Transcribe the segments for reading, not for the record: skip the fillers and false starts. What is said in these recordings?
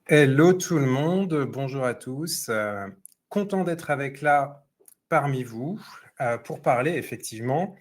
Hello tout le monde, bonjour à tous. Content d'être parmi vous pour parler effectivement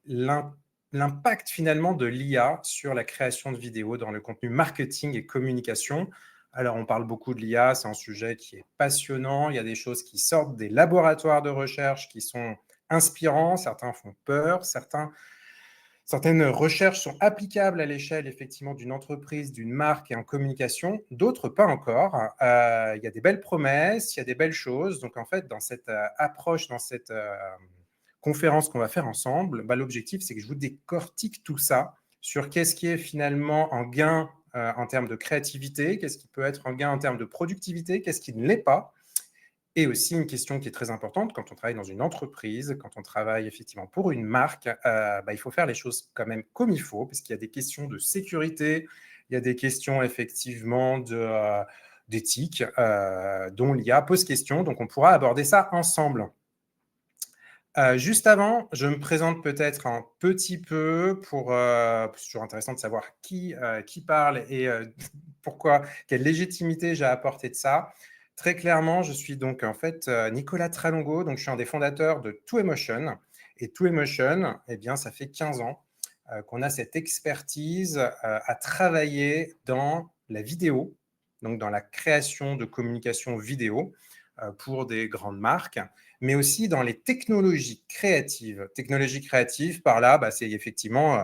l'impact finalement de l'IA sur la création de vidéos dans le contenu marketing et communication. Alors on parle beaucoup de l'IA, c'est un sujet qui est passionnant, il y a des choses qui sortent des laboratoires de recherche qui sont inspirants, certains font peur, certaines recherches sont applicables à l'échelle effectivement d'une entreprise, d'une marque et en communication, d'autres pas encore. Il y a des belles promesses, il y a des belles choses. Donc en fait, dans cette approche, dans cette conférence qu'on va faire ensemble, l'objectif c'est que je vous décortique tout ça sur qu'est-ce qui est finalement un gain en termes de créativité, qu'est-ce qui peut être un gain en termes de productivité, qu'est-ce qui ne l'est pas. Et aussi une question qui est très importante, quand on travaille dans une entreprise, quand on travaille effectivement pour une marque, il faut faire les choses quand même comme il faut, parce qu'il y a des questions de sécurité, il y a des questions effectivement d'éthique, dont l'IA pose question, donc on pourra aborder ça ensemble. Juste avant, je me présente peut-être un petit peu c'est toujours intéressant de savoir qui parle et pourquoi, quelle légitimité j'ai apporté de ça. Très clairement, je suis donc en fait Nicolas Tralongo, donc je suis un des fondateurs de Twémotion. Et Twémotion, eh bien, ça fait 15 ans qu'on a cette expertise à travailler dans la vidéo, donc dans la création de communication vidéo pour des grandes marques, mais aussi dans les technologies créatives. Technologies créatives, par là, c'est effectivement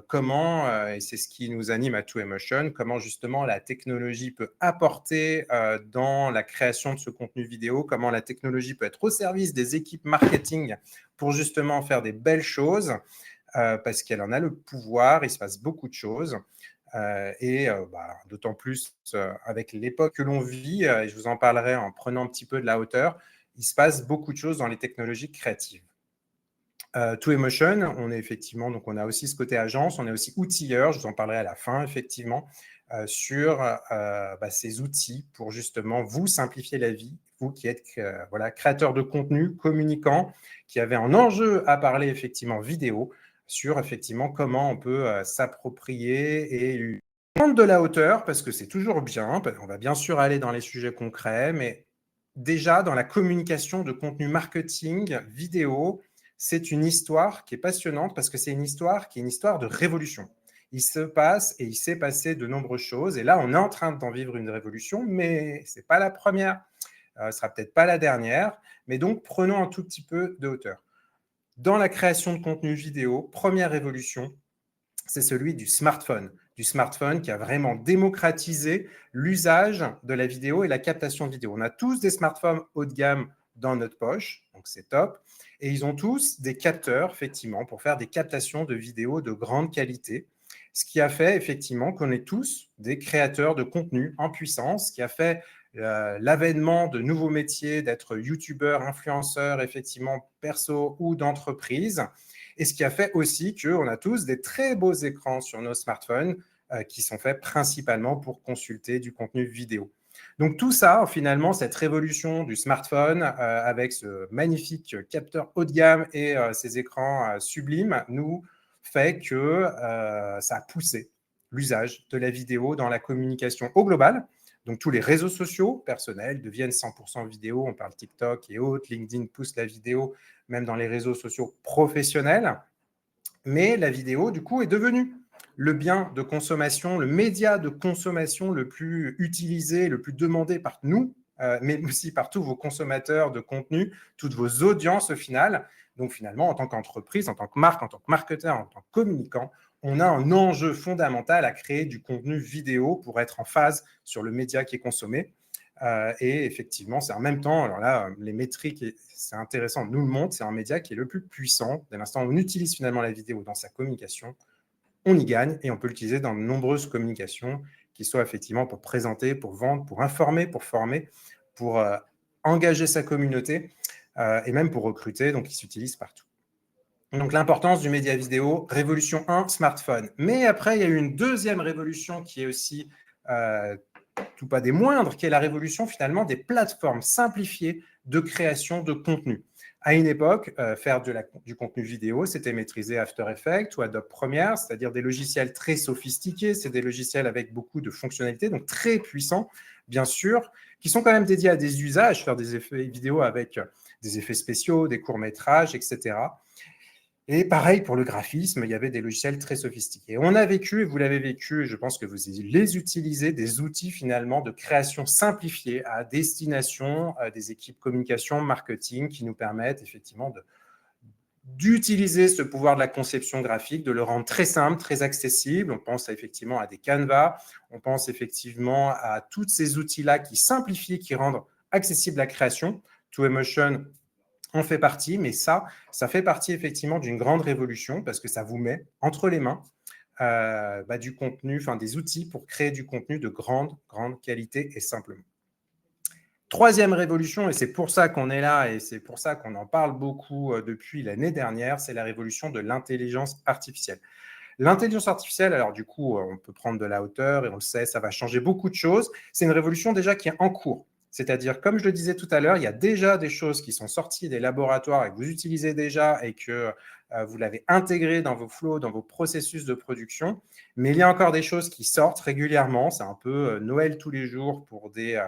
comment, et c'est ce qui nous anime à Twémotion, comment justement la technologie peut apporter dans la création de ce contenu vidéo, comment la technologie peut être au service des équipes marketing pour justement faire des belles choses, parce qu'elle en a le pouvoir, il se passe beaucoup de choses. D'autant plus avec l'époque que l'on vit, et je vous en parlerai en prenant un petit peu de la hauteur, il se passe beaucoup de choses dans les technologies créatives. Twémotion, on est effectivement, donc on a aussi ce côté agence, on est aussi outilleur, je vous en parlerai à la fin effectivement, sur ces outils pour justement vous simplifier la vie, vous qui êtes créateur de contenu, communicant, qui avez un enjeu à parler effectivement vidéo, sur effectivement comment on peut s'approprier et prendre de la hauteur, parce que c'est toujours bien, on va bien sûr aller dans les sujets concrets, mais déjà dans la communication de contenu marketing vidéo, c'est une histoire qui est passionnante parce que c'est une histoire qui est une histoire de révolution. Il se passe et il s'est passé de nombreuses choses. Et là, on est en train d'en vivre une révolution, mais ce n'est pas la première. Ce ne sera peut-être pas la dernière. Mais donc, prenons un tout petit peu de hauteur. Dans la création de contenu vidéo, première révolution, c'est celui du smartphone qui a vraiment démocratisé l'usage de la vidéo et la captation de vidéo. On a tous des smartphones haut de gamme dans notre poche, donc c'est top. Et ils ont tous des capteurs, effectivement, pour faire des captations de vidéos de grande qualité, ce qui a fait effectivement qu'on est tous des créateurs de contenu en puissance, ce qui a fait l'avènement de nouveaux métiers, d'être youtubeur, influenceur, effectivement, perso ou d'entreprise. Et ce qui a fait aussi qu'on a tous des très beaux écrans sur nos smartphones qui sont faits principalement pour consulter du contenu vidéo. Donc tout ça, finalement, cette révolution du smartphone avec ce magnifique capteur haut de gamme et ces écrans sublimes nous fait que ça a poussé l'usage de la vidéo dans la communication au global. Donc tous les réseaux sociaux personnels deviennent 100% vidéo, on parle TikTok et autres, LinkedIn pousse la vidéo, même dans les réseaux sociaux professionnels. Mais la vidéo, du coup, est devenue le bien de consommation, le média de consommation le plus utilisé, le plus demandé par nous, mais aussi par tous vos consommateurs de contenu, toutes vos audiences au final. Donc finalement, en tant qu'entreprise, en tant que marque, en tant que marketeur, en tant que communicant, on a un enjeu fondamental à créer du contenu vidéo pour être en phase sur le média qui est consommé. Et effectivement, c'est en même temps, alors là, les métriques, c'est intéressant, nous le montrent, c'est un média qui est le plus puissant. Dès l'instant où on utilise finalement la vidéo dans sa communication, on y gagne et on peut l'utiliser dans de nombreuses communications, qui soient effectivement pour présenter, pour vendre, pour informer, pour former, pour engager sa communauté et même pour recruter, donc il s'utilise partout. Donc l'importance du média vidéo, révolution 1, smartphone. Mais après, il y a eu une deuxième révolution qui est aussi tout pas des moindres, qui est la révolution finalement des plateformes simplifiées de création de contenu. À une époque, faire du contenu vidéo, c'était maîtriser After Effects ou Adobe Premiere, c'est-à-dire des logiciels très sophistiqués, c'est des logiciels avec beaucoup de fonctionnalités, donc très puissants, bien sûr, qui sont quand même dédiés à des usages, faire des effets vidéo avec des effets spéciaux, des courts-métrages, etc. Et pareil pour le graphisme, il y avait des logiciels très sophistiqués. On a vécu, et vous l'avez vécu, et je pense que vous les utilisez, des outils finalement de création simplifiée à destination des équipes communication, marketing, qui nous permettent effectivement d'utiliser ce pouvoir de la conception graphique, de le rendre très simple, très accessible. On pense effectivement à des canevas, on pense effectivement à tous ces outils-là qui simplifient, qui rendent accessible la création. Twinmotion en fait partie, mais ça fait partie effectivement d'une grande révolution parce que ça vous met entre les mains du contenu, enfin des outils pour créer du contenu de grande qualité et simplement. Troisième révolution, et c'est pour ça qu'on est là et c'est pour ça qu'on en parle beaucoup depuis l'année dernière, c'est la révolution de l'intelligence artificielle. L'intelligence artificielle, alors du coup, on peut prendre de la hauteur et on le sait, ça va changer beaucoup de choses. C'est une révolution déjà qui est en cours. C'est-à-dire, comme je le disais tout à l'heure, il y a déjà des choses qui sont sorties des laboratoires et que vous utilisez déjà et que vous l'avez intégré dans vos flows, dans vos processus de production. Mais il y a encore des choses qui sortent régulièrement. C'est un peu Noël tous les jours pour des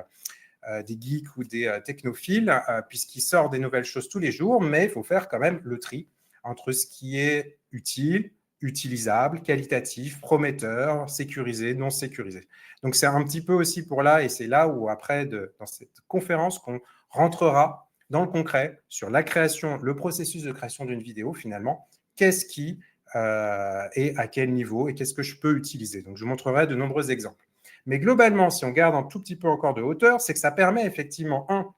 geeks ou des technophiles, puisqu'il sort des nouvelles choses tous les jours, mais il faut faire quand même le tri entre ce qui est utile, utilisable, qualitatif, prometteur, sécurisé, non sécurisé. Donc c'est un petit peu aussi pour là, et c'est là où après, dans cette conférence, qu'on rentrera dans le concret sur la création, le processus de création d'une vidéo finalement, qu'est-ce qui est à quel niveau et qu'est-ce que je peux utiliser. Donc je vous montrerai de nombreux exemples. Mais globalement, si on garde un tout petit peu encore de hauteur, c'est que ça permet effectivement,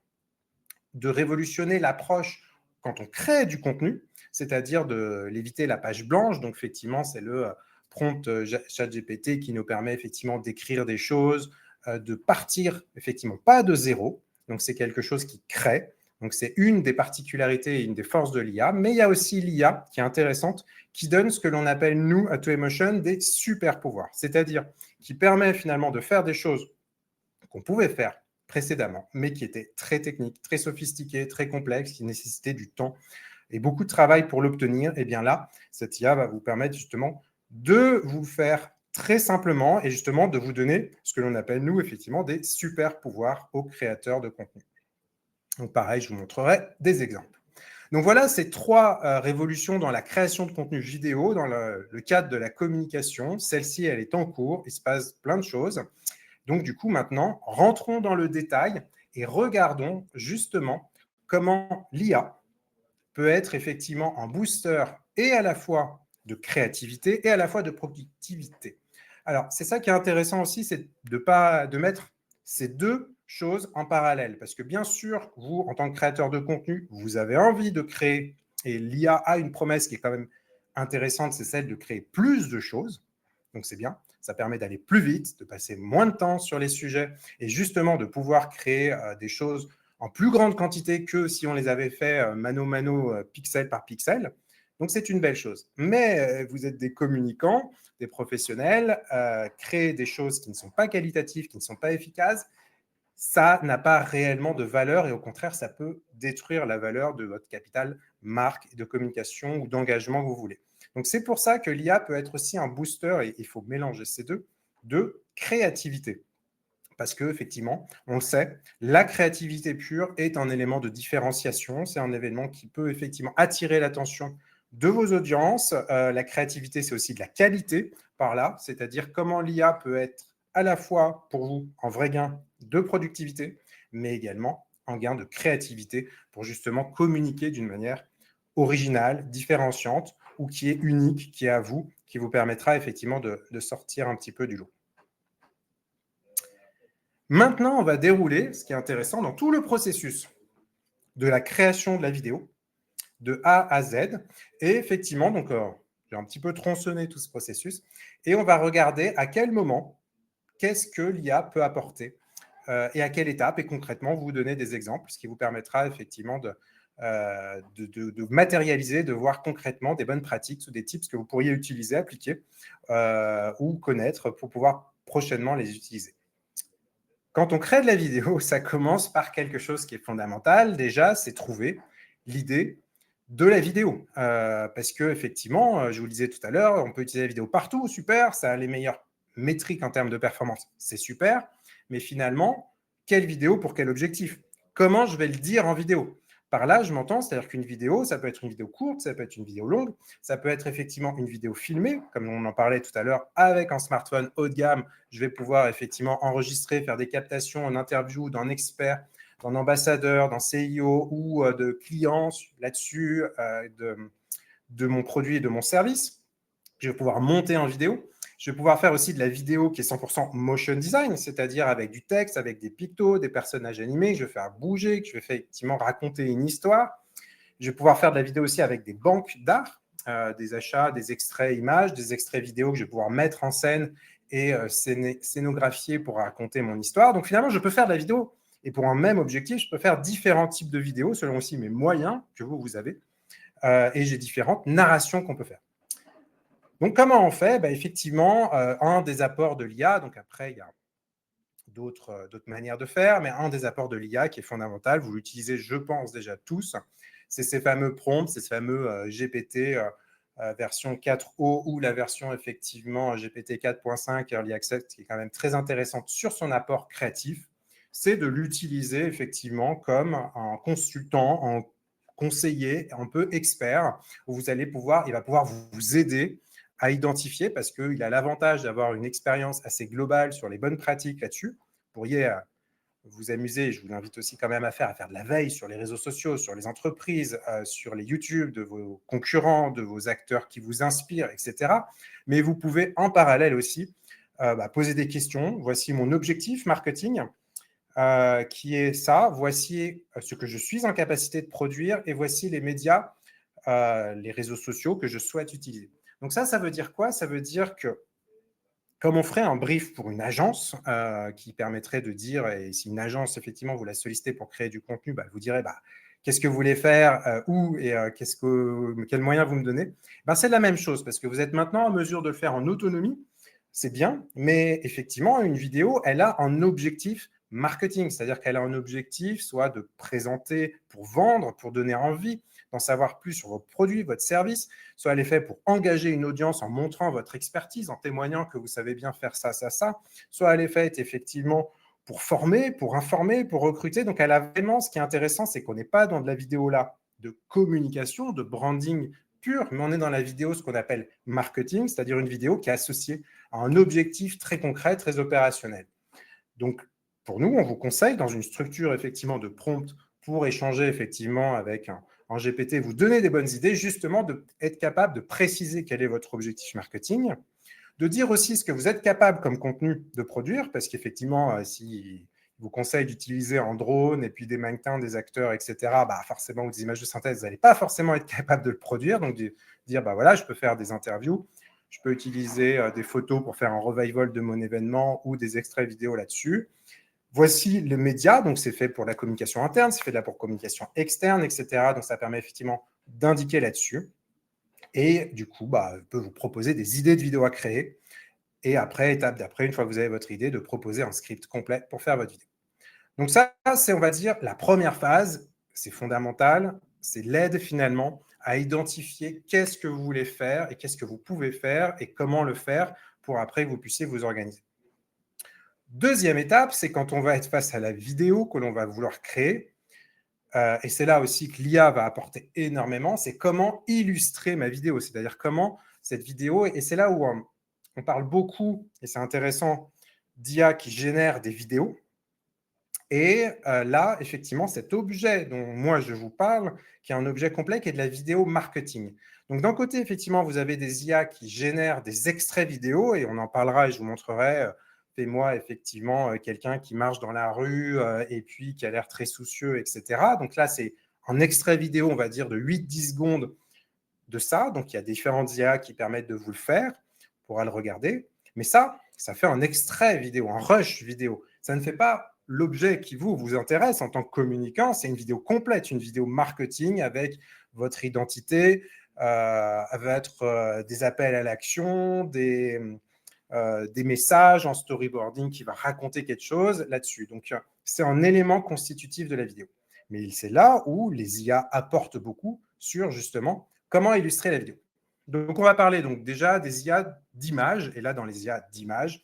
de révolutionner l'approche quand on crée du contenu, c'est-à-dire de l'éviter la page blanche. Donc, effectivement, c'est le prompt ChatGPT qui nous permet effectivement d'écrire des choses, de partir effectivement pas de zéro. Donc, c'est quelque chose qui crée. Donc, c'est une des particularités et une des forces de l'IA. Mais il y a aussi l'IA qui est intéressante, qui donne ce que l'on appelle, nous, à Twinmotion, des super pouvoirs. C'est-à-dire qui permet finalement de faire des choses qu'on pouvait faire précédemment, mais qui étaient très techniques, très sophistiquées, très complexes, qui nécessitaient du temps et beaucoup de travail pour l'obtenir. Et bien là, cette IA va vous permettre justement de vous faire très simplement et justement de vous donner ce que l'on appelle, nous, effectivement, des super pouvoirs aux créateurs de contenu. Donc pareil, je vous montrerai des exemples. Donc voilà ces trois révolutions dans la création de contenu vidéo, dans le cadre de la communication. Celle-ci, elle est en cours, il se passe plein de choses. Donc du coup, maintenant, rentrons dans le détail et regardons justement comment l'IA peut être effectivement un booster et à la fois de créativité et à la fois de productivité. Alors, c'est ça qui est intéressant aussi, c'est de mettre ces deux choses en parallèle. Parce que bien sûr, vous, en tant que créateur de contenu, vous avez envie de créer, et l'IA a une promesse qui est quand même intéressante, c'est celle de créer plus de choses. Donc, c'est bien. Ça permet d'aller plus vite, de passer moins de temps sur les sujets et justement de pouvoir créer des choses en plus grande quantité que si on les avait fait mano, pixel par pixel. Donc, c'est une belle chose. Mais vous êtes des communicants, des professionnels, créer des choses qui ne sont pas qualitatives, qui ne sont pas efficaces, ça n'a pas réellement de valeur et au contraire, ça peut détruire la valeur de votre capital marque, de communication ou d'engagement que vous voulez. Donc, c'est pour ça que l'IA peut être aussi un booster, et il faut mélanger ces deux, de créativité. Parce qu'effectivement, on le sait, la créativité pure est un élément de différenciation. C'est un événement qui peut effectivement attirer l'attention de vos audiences. La créativité, c'est aussi de la qualité par là, c'est-à-dire comment l'IA peut être à la fois pour vous un vrai gain de productivité, mais également un gain de créativité pour justement communiquer d'une manière originale, différenciante ou qui est unique, qui est à vous, qui vous permettra effectivement de sortir un petit peu du lot. Maintenant, on va dérouler, ce qui est intéressant, dans tout le processus de la création de la vidéo, de A à Z. Et effectivement, donc, j'ai un petit peu tronçonné tout ce processus. Et on va regarder à quel moment, qu'est-ce que l'IA peut apporter et à quelle étape. Et concrètement, vous donner des exemples, ce qui vous permettra effectivement de matérialiser, de voir concrètement des bonnes pratiques ou des tips que vous pourriez utiliser, appliquer ou connaître pour pouvoir prochainement les utiliser. Quand on crée de la vidéo, ça commence par quelque chose qui est fondamental. Déjà, c'est trouver l'idée de la vidéo. Parce qu'effectivement, je vous le disais tout à l'heure, on peut utiliser la vidéo partout, super, ça a les meilleures métriques en termes de performance, c'est super, mais finalement, quelle vidéo pour quel objectif? Comment je vais le dire en vidéo? Par là, je m'entends, c'est-à-dire qu'une vidéo, ça peut être une vidéo courte, ça peut être une vidéo longue, ça peut être effectivement une vidéo filmée, comme on en parlait tout à l'heure, avec un smartphone haut de gamme, je vais pouvoir effectivement enregistrer, faire des captations en interview d'un expert, d'un ambassadeur, d'un CIO ou de clients là-dessus, de mon produit et de mon service. Je vais pouvoir monter en vidéo. Je vais pouvoir faire aussi de la vidéo qui est 100% motion design, c'est-à-dire avec du texte, avec des pictos, des personnages animés que je vais faire bouger, que je vais effectivement raconter une histoire. Je vais pouvoir faire de la vidéo aussi avec des banques d'art, des achats, des extraits images, des extraits vidéo que je vais pouvoir mettre en scène et scénographier pour raconter mon histoire. Donc finalement, je peux faire de la vidéo et pour un même objectif, je peux faire différents types de vidéos selon aussi mes moyens que vous avez et j'ai différentes narrations qu'on peut faire. Donc, comment on fait? Effectivement, un des apports de l'IA, donc après, il y a d'autres manières de faire, mais un des apports de l'IA qui est fondamental, vous l'utilisez, je pense, déjà tous, c'est ces fameux prompts, ces fameux GPT version 4o ou la version effectivement GPT 4.5 Early Access, qui est quand même très intéressante sur son apport créatif, c'est de l'utiliser effectivement comme un consultant, un conseiller, un peu expert, où vous allez pouvoir, il va pouvoir vous aider à identifier, parce qu'il a l'avantage d'avoir une expérience assez globale sur les bonnes pratiques là-dessus. Vous pourriez vous amuser, je vous invite aussi quand même à faire de la veille sur les réseaux sociaux, sur les entreprises, sur les YouTube de vos concurrents, de vos acteurs qui vous inspirent, etc. Mais vous pouvez en parallèle aussi poser des questions. Voici mon objectif marketing, qui est ça. Voici ce que je suis en capacité de produire et voici les médias, les réseaux sociaux que je souhaite utiliser. Donc ça veut dire quoi? Ça veut dire que comme on ferait un brief pour une agence qui permettrait de dire, et si une agence, effectivement, vous la sollicitez pour créer du contenu, elle vous dirait qu'est-ce que vous voulez faire, où et quels moyens vous me donnez. C'est la même chose parce que vous êtes maintenant en mesure de le faire en autonomie. C'est bien, mais effectivement, une vidéo, elle a un objectif marketing, c'est-à-dire qu'elle a un objectif soit de présenter pour vendre, pour donner envie, d'en savoir plus sur vos produits, votre service, soit elle est faite pour engager une audience en montrant votre expertise, en témoignant que vous savez bien faire ça, ça, ça, soit elle est faite effectivement pour former, pour informer, pour recruter. Donc, elle a vraiment, ce qui est intéressant, c'est qu'on n'est pas dans de la vidéo là de communication, de branding pur, mais on est dans la vidéo, ce qu'on appelle marketing, c'est-à-dire une vidéo qui est associée à un objectif très concret, très opérationnel. Donc, pour nous, on vous conseille, dans une structure effectivement de prompt pour échanger effectivement avec un GPT, vous donner des bonnes idées, justement d'être capable de préciser quel est votre objectif marketing, de dire aussi ce que vous êtes capable comme contenu de produire, parce qu'effectivement, si vous conseille d'utiliser en drone et puis des mannequins, des acteurs, etc., forcément, ou des images de synthèse, vous n'allez pas forcément être capable de le produire. Donc, dire, voilà, je peux faire des interviews, je peux utiliser des photos pour faire un revival de mon événement ou des extraits vidéo là-dessus. Voici les médias, donc c'est fait pour la communication interne, c'est fait là pour communication externe, etc. Donc, ça permet effectivement d'indiquer là-dessus. Et du coup, je peux vous proposer des idées de vidéos à créer. Et après, étape d'après, une fois que vous avez votre idée, de proposer un script complet pour faire votre vidéo. Donc ça, c'est, on va dire, la première phase. C'est fondamental. C'est l'aide finalement à identifier qu'est-ce que vous voulez faire et qu'est-ce que vous pouvez faire et comment le faire pour après que vous puissiez vous organiser. Deuxième étape, c'est quand on va être face à la vidéo que l'on va vouloir créer. Et c'est là aussi que l'IA va apporter énormément, c'est comment illustrer ma vidéo, c'est-à-dire comment cette vidéo, et c'est là où on parle beaucoup, et c'est intéressant, d'IA qui génère des vidéos. Et là, effectivement, cet objet dont moi je vous parle, qui est un objet complet, qui est de la vidéo marketing. Donc d'un côté, effectivement, vous avez des IA qui génèrent des extraits vidéo, et on en parlera et je vous montrerai, fais-moi effectivement quelqu'un qui marche dans la rue et puis qui a l'air très soucieux, etc. Donc là, c'est un extrait vidéo, on va dire, de 8-10 secondes de ça. Donc il y a différentes IA qui permettent de vous le faire, on pourra le regarder. Mais ça fait un extrait vidéo, un rush vidéo. Ça ne fait pas l'objet qui vous intéresse en tant que communicant, c'est une vidéo complète, une vidéo marketing avec votre identité, des appels à l'action, des messages en storyboarding qui va raconter quelque chose là-dessus. Donc, c'est un élément constitutif de la vidéo. Mais c'est là où les IA apportent beaucoup sur justement comment illustrer la vidéo. Donc, on va parler donc déjà des IA d'images. Et là, dans les IA d'images,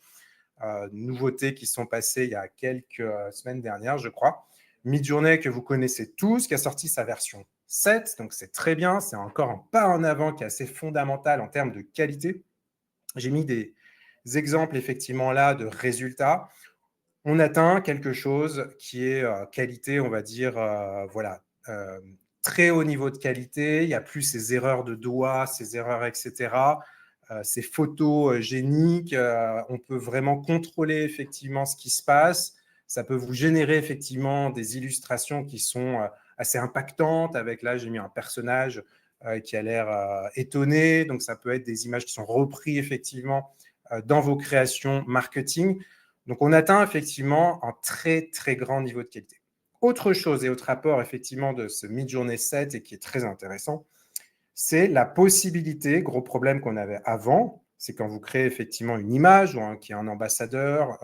nouveautés qui sont passées il y a quelques semaines dernières, je crois. Midjourney, que vous connaissez tous, qui a sorti sa version 7. Donc, c'est très bien. C'est encore un pas en avant qui est assez fondamental en termes de qualité. J'ai mis des exemples, effectivement, là, de résultats. On atteint quelque chose qui est qualité, on va dire, voilà, très haut niveau de qualité. Il n'y a plus ces erreurs de doigts, ces erreurs, etc. Ces photos géniques. On peut vraiment contrôler effectivement ce qui se passe. Ça peut vous générer effectivement des illustrations qui sont assez impactantes. Avec là, j'ai mis un personnage qui a l'air étonné. Donc, ça peut être des images qui sont reprises effectivement dans vos créations marketing. Donc, on atteint effectivement un très, très grand niveau de qualité. Autre chose et autre rapport effectivement de ce Midjourney 7 et qui est très intéressant, c'est la possibilité, gros problème qu'on avait avant, c'est quand vous créez effectivement une image ou qui est un ambassadeur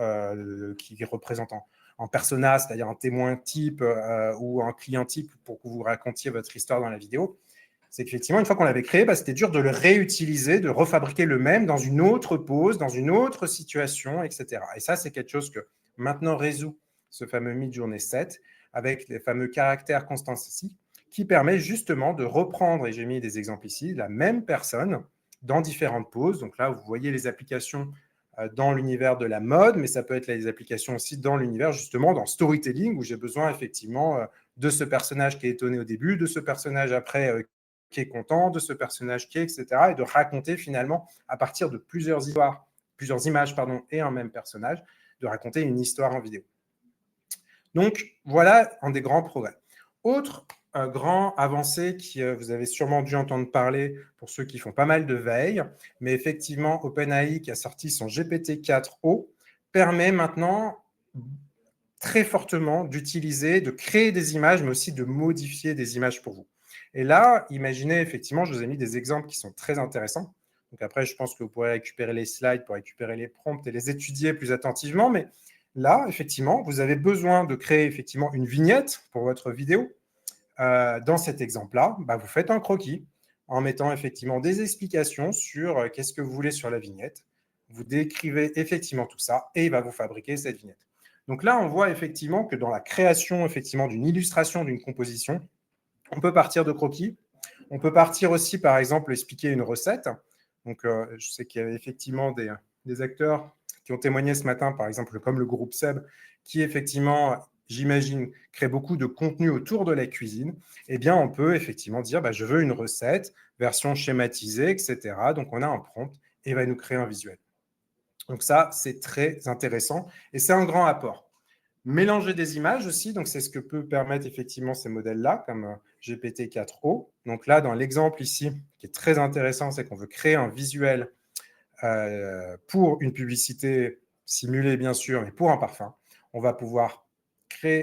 qui représente en persona, c'est-à-dire un témoin type ou un client type pour que vous racontiez votre histoire dans la vidéo, c'est qu'effectivement, une fois qu'on l'avait créé, c'était dur de le réutiliser, de refabriquer le même dans une autre pose, dans une autre situation, etc. Et ça, c'est quelque chose que maintenant résout ce fameux Midjourney 7 avec les fameux caractères constancy qui permet justement de reprendre, et j'ai mis des exemples ici, la même personne dans différentes poses. Donc là, vous voyez les applications dans l'univers de la mode, mais ça peut être les applications aussi dans l'univers justement dans storytelling où j'ai besoin effectivement de ce personnage qui est étonné au début, de ce personnage après qui est content, de ce personnage qui est, etc. Et de raconter finalement, à partir de plusieurs histoires, plusieurs images, pardon, et un même personnage, de raconter une histoire en vidéo. Donc, voilà un des grands progrès. Autre grand avancé qui vous avez sûrement dû entendre parler pour ceux qui font pas mal de veille, mais effectivement, OpenAI qui a sorti son GPT-4o permet maintenant très fortement d'utiliser, de créer des images, mais aussi de modifier des images pour vous. Et là, imaginez effectivement, je vous ai mis des exemples qui sont très intéressants. Donc après, je pense que vous pourrez récupérer les slides pour récupérer les prompts et les étudier plus attentivement. Mais là, effectivement, vous avez besoin de créer effectivement une vignette pour votre vidéo. Dans cet exemple-là, vous faites un croquis en mettant effectivement des explications sur qu'est-ce que vous voulez sur la vignette. Vous décrivez effectivement tout ça et il va vous fabriquer cette vignette. Donc là, on voit effectivement que dans la création effectivement d'une illustration, d'une composition, on peut partir de croquis. On peut partir aussi, par exemple, expliquer une recette. Donc, je sais qu'il y avait effectivement des acteurs qui ont témoigné ce matin, par exemple, comme le groupe Seb, qui effectivement, j'imagine, crée beaucoup de contenu autour de la cuisine. Eh bien, on peut effectivement dire, je veux une recette, version schématisée, etc. Donc, on a un prompt et il va nous créer un visuel. Donc ça, c'est très intéressant et c'est un grand apport. Mélanger des images aussi, donc c'est ce que peut permettre effectivement ces modèles-là, comme GPT-4o. Donc là, dans l'exemple ici, qui est très intéressant, c'est qu'on veut créer un visuel pour une publicité simulée, bien sûr, mais pour un parfum. On va pouvoir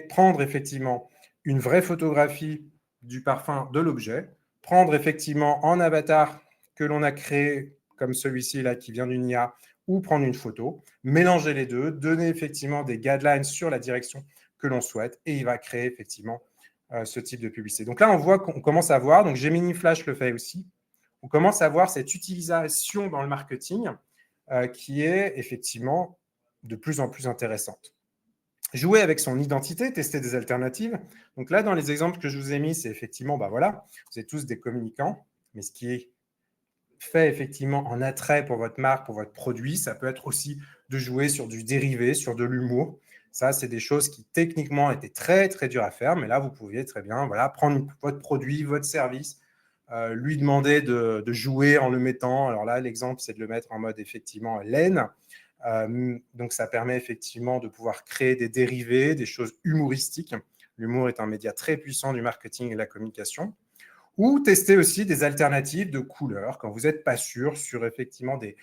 prendre effectivement une vraie photographie du parfum de l'objet, prendre effectivement en avatar que l'on a créé, comme celui-ci là qui vient d'une IA, ou prendre une photo, mélanger les deux, donner effectivement des guidelines sur la direction que l'on souhaite et il va créer effectivement ce type de publicité. Donc là, on voit qu'on commence à voir, donc Gemini Flash le fait aussi, on commence à voir cette utilisation dans le marketing qui est effectivement de plus en plus intéressante. Jouer avec son identité, tester des alternatives. Donc là, dans les exemples que je vous ai mis, c'est effectivement, voilà, vous êtes tous des communicants, mais ce qui est fait effectivement en attrait pour votre marque, pour votre produit. Ça peut être aussi de jouer sur du dérivé, sur de l'humour. Ça, c'est des choses qui techniquement étaient très, très dures à faire, mais là, vous pouviez très bien prendre votre produit, votre service, lui demander de jouer en le mettant. Alors là, l'exemple, c'est de le mettre en mode effectivement laine. Donc, ça permet effectivement de pouvoir créer des dérivés, des choses humoristiques. L'humour est un média très puissant du marketing et de la communication. Ou tester aussi des alternatives de couleurs quand vous n'êtes pas sûr sur effectivement des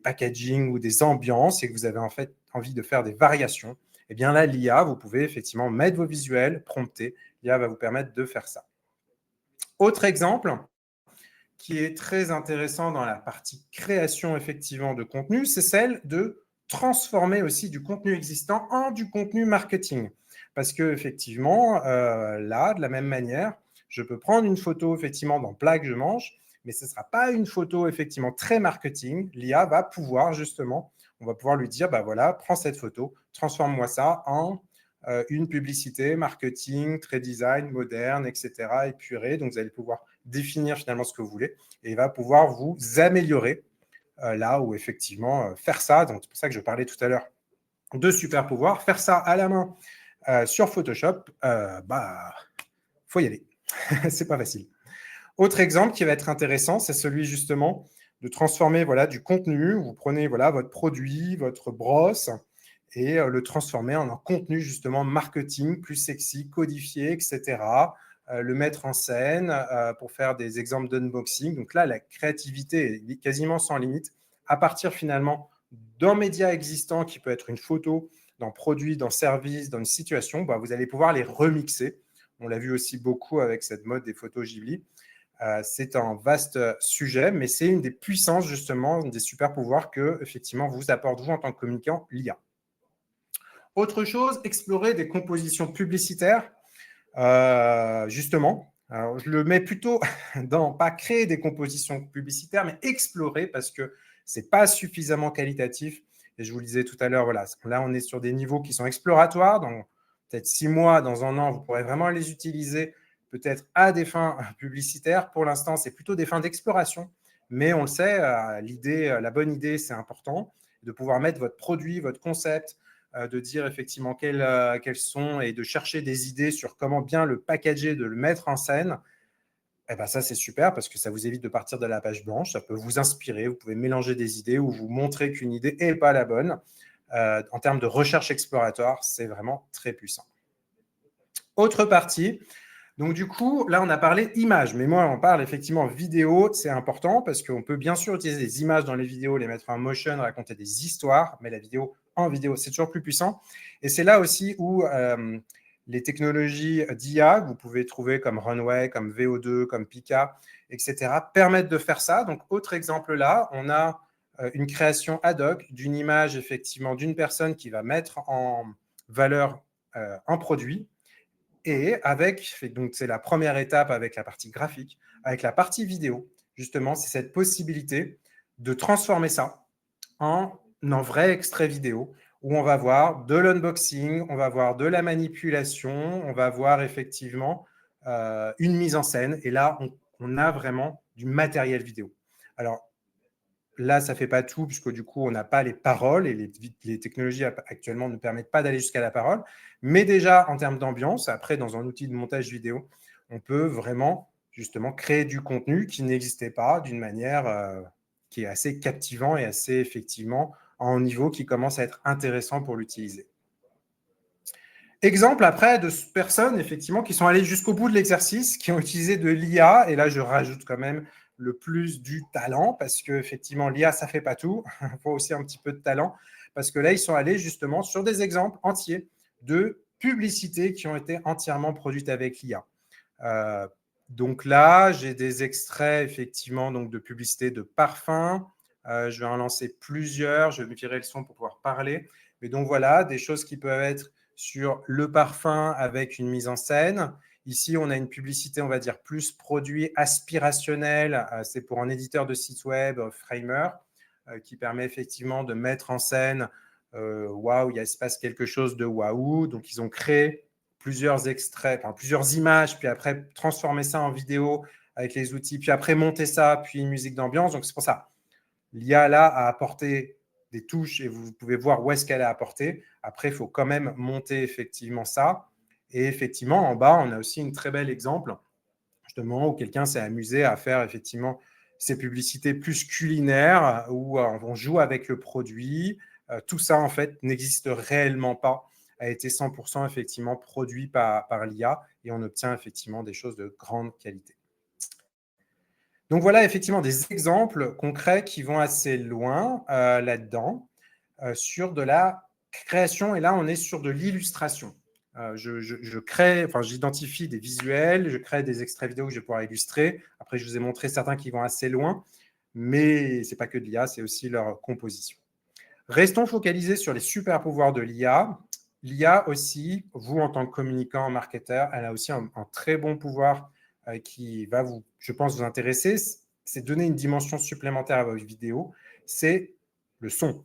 packaging ou des ambiances et que vous avez en fait envie de faire des variations. Eh bien là, l'IA, vous pouvez effectivement mettre vos visuels, prompter. L'IA va vous permettre de faire ça. Autre exemple qui est très intéressant dans la partie création effectivement de contenu, c'est celle de transformer aussi du contenu existant en du contenu marketing. Parce qu'effectivement, là, de la même manière, je peux prendre une photo effectivement d'un plat que je mange, mais ce ne sera pas une photo effectivement très marketing. L'IA va pouvoir justement, on va pouvoir lui dire, bah voilà, prends cette photo, transforme-moi ça en une publicité, marketing, très design, moderne, etc., épurée. Donc, vous allez pouvoir définir finalement ce que vous voulez et il va pouvoir vous améliorer là où effectivement faire ça, donc c'est pour ça que je parlais tout à l'heure de super pouvoir, faire ça à la main sur Photoshop, faut y aller. C'est pas facile. Autre exemple qui va être intéressant, c'est celui justement de transformer voilà, du contenu. Vous prenez voilà, votre produit, votre brosse, et le transformer en un contenu justement marketing plus sexy, codifié, etc. Le mettre en scène pour faire des exemples d'unboxing. Donc là, la créativité est quasiment sans limite à partir finalement d'un média existant qui peut être une photo, d'un produit, d'un service, d'une situation, bah, vous allez pouvoir les remixer. On l'a vu aussi beaucoup avec cette mode des photos Ghibli. C'est un vaste sujet, mais c'est une des puissances justement, des super pouvoirs que effectivement vous apporte vous en tant que communicant l'IA. Autre chose, explorer des compositions publicitaires. Justement, alors je le mets plutôt dans pas créer des compositions publicitaires, mais explorer parce que c'est pas suffisamment qualitatif. Et je vous le disais tout à l'heure, voilà, là on est sur des niveaux qui sont exploratoires. Donc peut-être 6 mois, dans un an, vous pourrez vraiment les utiliser peut-être à des fins publicitaires. Pour l'instant, c'est plutôt des fins d'exploration. Mais on le sait, l'idée, la bonne idée, c'est important de pouvoir mettre votre produit, votre concept, de dire effectivement quels sont et de chercher des idées sur comment bien le packager, de le mettre en scène. Eh ben ça, c'est super parce que ça vous évite de partir de la page blanche. Ça peut vous inspirer. Vous pouvez mélanger des idées ou vous montrer qu'une idée n'est pas la bonne. En termes de recherche exploratoire, c'est vraiment très puissant. Autre partie. Donc, du coup, là, on a parlé images, mais moi, on parle effectivement vidéo. C'est important parce qu'on peut bien sûr utiliser des images dans les vidéos, les mettre en motion, raconter des histoires, mais la vidéo en vidéo, c'est toujours plus puissant. Et c'est là aussi où les technologies d'IA, que vous pouvez trouver comme Runway, comme VO2, comme Pika, etc., permettent de faire ça. Donc, autre exemple là, on a une création ad hoc d'une image, effectivement, d'une personne qui va mettre en valeur un produit. Et avec, donc c'est la première étape avec la partie graphique, avec la partie vidéo, justement, c'est cette possibilité de transformer ça en un vrai extrait vidéo où on va voir de l'unboxing, on va voir de la manipulation, on va voir effectivement une mise en scène. Et là, on a vraiment du matériel vidéo. Alors, là, ça ne fait pas tout, puisque du coup, on n'a pas les paroles et les technologies actuellement ne permettent pas d'aller jusqu'à la parole. Mais déjà, en termes d'ambiance, après, dans un outil de montage vidéo, on peut vraiment justement créer du contenu qui n'existait pas d'une manière qui est assez captivant et assez effectivement à un niveau qui commence à être intéressant pour l'utiliser. Exemple après de personnes effectivement qui sont allées jusqu'au bout de l'exercice, qui ont utilisé de l'IA, et là je rajoute quand même le plus du talent, parce que effectivement l'IA ça fait pas tout, il faut aussi un petit peu de talent, parce que là ils sont allés justement sur des exemples entiers de publicités qui ont été entièrement produites avec l'IA. Donc là j'ai des extraits effectivement donc de publicités de parfums, je vais en lancer plusieurs, je vais virer le son pour pouvoir parler, mais donc voilà des choses qui peuvent être sur le parfum avec une mise en scène. Ici, on a une publicité, on va dire, plus produit aspirationnel. C'est pour un éditeur de site web, Framer, qui permet effectivement de mettre en scène waouh, il se passe quelque chose de waouh. Donc, ils ont créé plusieurs extraits, enfin, plusieurs images, puis après transformer ça en vidéo avec les outils, puis après monter ça, puis une musique d'ambiance. Donc, c'est pour ça. L'IA là a apporté des touches et vous pouvez voir où est-ce qu'elle a apporté. Après, il faut quand même monter effectivement ça. Et effectivement, en bas, on a aussi une très belle exemple, justement, où quelqu'un s'est amusé à faire effectivement ces publicités plus culinaires, où on joue avec le produit. Tout ça, en fait, n'existe réellement pas, a été 100% effectivement produit par l'IA et on obtient effectivement des choses de grande qualité. Donc voilà effectivement des exemples concrets qui vont assez loin là-dedans sur de la création. Et là, on est sur de l'illustration. Je crée, enfin, j'identifie des visuels, je crée des extraits vidéo que je vais pouvoir illustrer. Après, je vous ai montré certains qui vont assez loin, mais ce n'est pas que de l'IA, c'est aussi leur composition. Restons focalisés sur les super pouvoirs de l'IA. L'IA aussi, vous en tant que communicant, marketeur, elle a aussi un très bon pouvoir qui va vous, je pense, vous intéresser. C'est donner une dimension supplémentaire à votre vidéo. C'est le son.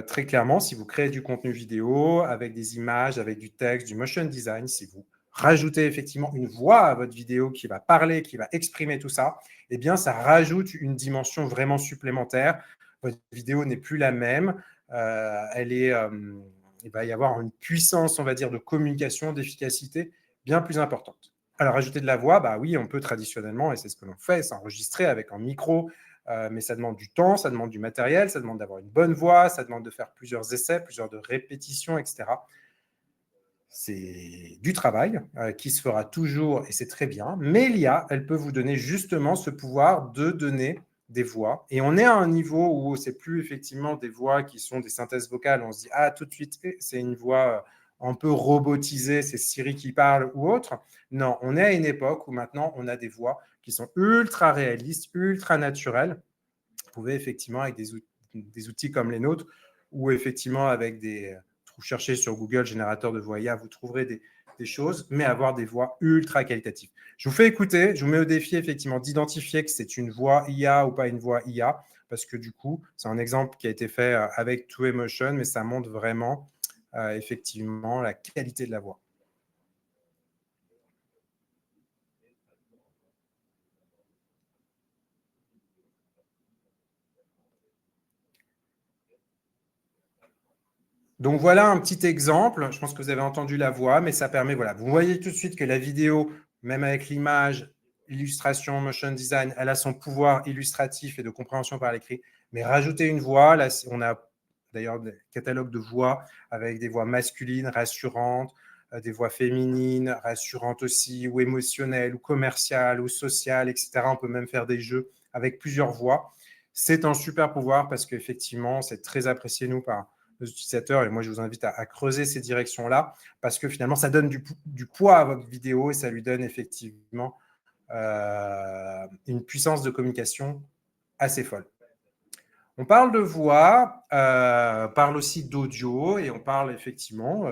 Très clairement, si vous créez du contenu vidéo avec des images, avec du texte, du motion design, si vous rajoutez effectivement une voix à votre vidéo qui va parler, qui va exprimer tout ça, eh bien, ça rajoute une dimension vraiment supplémentaire. Votre vidéo n'est plus la même. Il va y avoir une puissance, on va dire, de communication, d'efficacité bien plus importante. Alors, ajouter de la voix, bah oui, on peut traditionnellement, et c'est ce que l'on fait, s'enregistrer avec un micro, mais ça demande du temps, ça demande du matériel, ça demande d'avoir une bonne voix, ça demande de faire plusieurs essais, plusieurs de répétitions, etc. C'est du travail qui se fera toujours, et c'est très bien, mais l'IA, elle peut vous donner justement ce pouvoir de donner des voix. Et on est à un niveau où c'est plus effectivement des voix qui sont des synthèses vocales. On se dit, ah, tout de suite, c'est une voix un peu robotisée, c'est Siri qui parle ou autre. Non, on est à une époque où maintenant, on a des voix qui sont ultra réalistes, ultra naturelles. Vous pouvez effectivement, avec des outils comme les nôtres, ou effectivement avec vous cherchez sur Google générateur de voix IA, vous trouverez des choses, mais avoir des voix ultra qualitatives. Je vous fais écouter, je vous mets au défi effectivement d'identifier que c'est une voix IA ou pas une voix IA, parce que du coup, c'est un exemple qui a été fait avec Twaymotion, mais ça montre vraiment effectivement la qualité de la voix. Donc voilà un petit exemple. Je pense que vous avez entendu la voix, mais ça permet, voilà, vous voyez tout de suite que la vidéo, même avec l'image, illustration, motion design, elle a son pouvoir illustratif et de compréhension par l'écrit. Mais rajouter une voix, là, on a d'ailleurs des catalogues de voix avec des voix masculines, rassurantes, des voix féminines, rassurantes aussi, ou émotionnelles, ou commerciales, ou sociales, etc. On peut même faire des jeux avec plusieurs voix. C'est un super pouvoir parce qu'effectivement, c'est très apprécié, nous, par nos utilisateurs. Et moi, je vous invite à creuser ces directions-là parce que finalement, ça donne du poids à votre vidéo et ça lui donne effectivement une puissance de communication assez folle. On parle de voix, on parle aussi d'audio et on parle effectivement,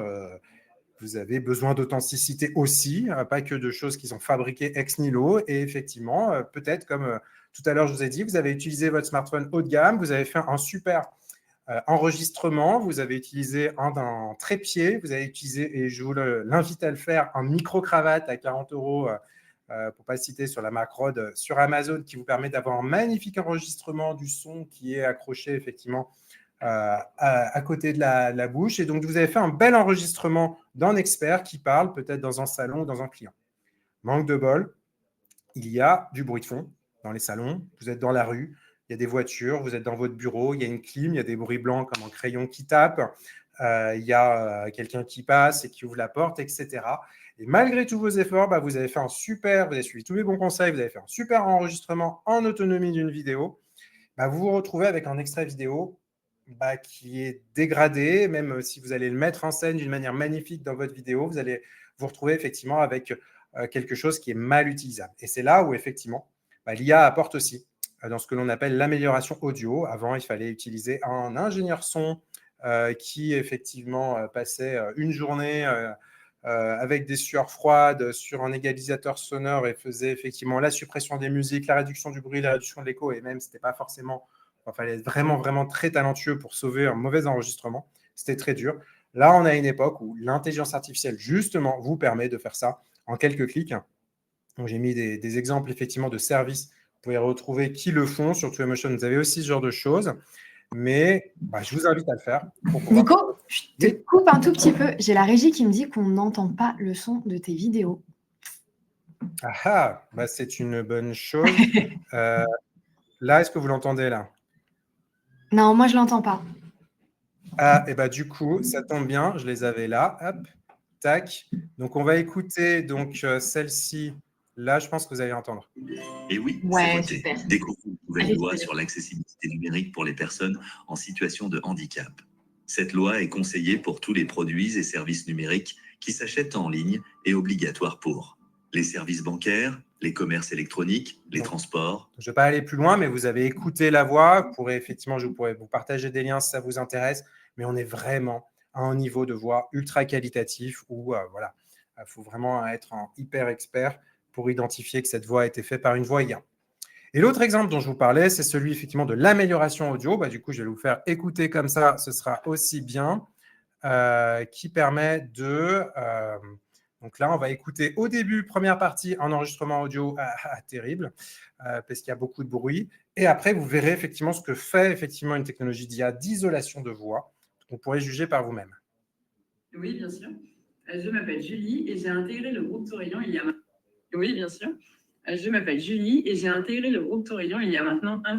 vous avez besoin d'authenticité aussi, pas que de choses qui sont fabriquées ex nihilo. Et effectivement, peut-être comme tout à l'heure je vous ai dit, vous avez utilisé votre smartphone haut de gamme, vous avez fait un super enregistrement, vous avez utilisé un trépied, vous avez utilisé, et je vous l'invite à le faire, un micro-cravate à 40 € pour ne pas citer, sur la marque Rode sur Amazon, qui vous permet d'avoir un magnifique enregistrement du son qui est accroché effectivement à côté de la bouche. Et donc, vous avez fait un bel enregistrement d'un expert qui parle peut-être dans un salon ou dans un client. Manque de bol, il y a du bruit de fond dans les salons, vous êtes dans la rue, il y a des voitures, vous êtes dans votre bureau, il y a une clim, il y a des bruits blancs comme un crayon qui tape, il y a quelqu'un qui passe et qui ouvre la porte, etc. Et malgré tous vos efforts, vous avez fait vous avez suivi tous les bons conseils, vous avez fait un super enregistrement en autonomie d'une vidéo. Vous vous retrouvez avec un extrait vidéo qui est dégradé. Même si vous allez le mettre en scène d'une manière magnifique dans votre vidéo, vous allez vous retrouver effectivement avec quelque chose qui est mal utilisable. Et c'est là où effectivement l'IA apporte aussi dans ce que l'on appelle l'amélioration audio. Avant, il fallait utiliser un ingénieur son qui effectivement passait une journée avec des sueurs froides sur un égalisateur sonore et faisait effectivement la suppression des musiques, la réduction du bruit, la réduction de l'écho, et même c'était pas forcément, il fallait être vraiment vraiment très talentueux pour sauver un mauvais enregistrement. C'était très dur. Là, on a une époque où l'intelligence artificielle justement vous permet de faire ça en quelques clics. Donc, j'ai mis des exemples effectivement de services. Vous pouvez retrouver qui le font sur Twaymotion. Vous avez aussi ce genre de choses. Mais je vous invite à le faire. Nico, je te coupe un tout petit peu. J'ai la régie qui me dit qu'on n'entend pas le son de tes vidéos. C'est une bonne chose. Là, est-ce que vous l'entendez là? Non, moi je l'entends pas. Du coup, ça tombe bien, je les avais là. Hop, tac. Donc, on va écouter celle-ci. Là, je pense que vous allez entendre. Et oui, c'est voté. Découvrez une nouvelle loi sur l'accessibilité numérique pour les personnes en situation de handicap. Cette loi est conseillée pour tous les produits et services numériques qui s'achètent en ligne et obligatoire pour les services bancaires, les commerces électroniques, les transports. Je ne vais pas aller plus loin, mais vous avez écouté la voix. Je pourrais vous partager des liens si ça vous intéresse, mais on est vraiment à un niveau de voix ultra qualitatif où voilà, il faut vraiment être un hyper expert pour identifier que cette voix a été faite par une voix IA. Et l'autre exemple dont je vous parlais, c'est celui effectivement de l'amélioration audio. Du coup, je vais vous faire écouter comme ça, ce sera aussi bien, qui permet de... donc là, on va écouter au début, première partie, un enregistrement audio terrible, parce qu'il y a beaucoup de bruit. Et après, vous verrez effectivement ce que fait effectivement une technologie d'IA d'isolation de voix. Vous pourrez juger par vous-même. Oui, bien sûr. Je m'appelle Julie et j'ai intégré le groupe Tourillon il y a... Oui, bien sûr. Je m'appelle Julie et j'ai intégré le groupe Tourillon il y a maintenant un...